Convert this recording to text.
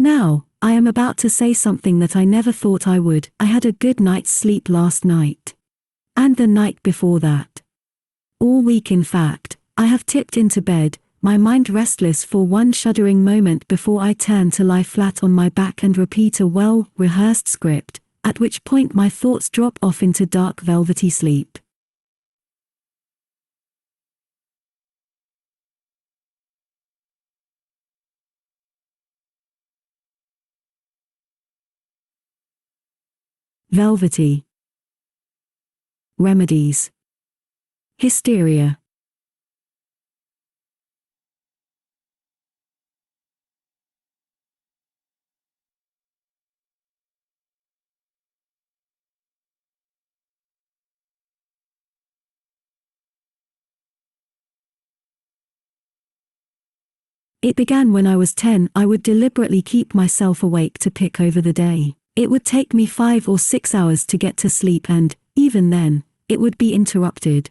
Now, I am about to say something that I never thought I would. I had a good night's sleep last night. And the night before that. All week in fact, I have tipped into bed, my mind restless for one shuddering moment before I turn to lie flat on my back and repeat a well-rehearsed script, at which point my thoughts drop off into dark velvety sleep. Velvety. Remedies. Hysteria. It began when I was 10. I would deliberately keep myself awake to pick over the day. It would take me 5 or 6 hours to get to sleep and, even then, it would be interrupted.